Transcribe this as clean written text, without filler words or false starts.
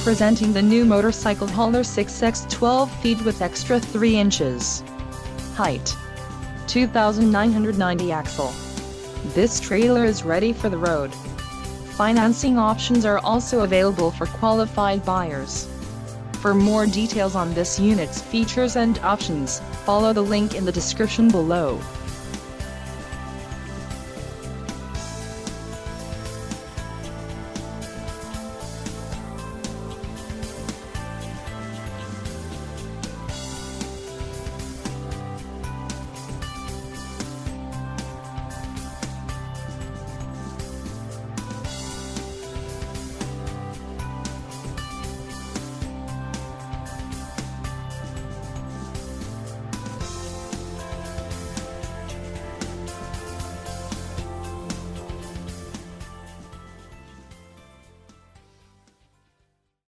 Presenting the new motorcycle hauler 6x 12 feet with extra 3 inches. Height 2,990 axle. This trailer is ready for the road. Financing options are also available for qualified buyers. For more details on this unit's features and options, follow the link in the description below.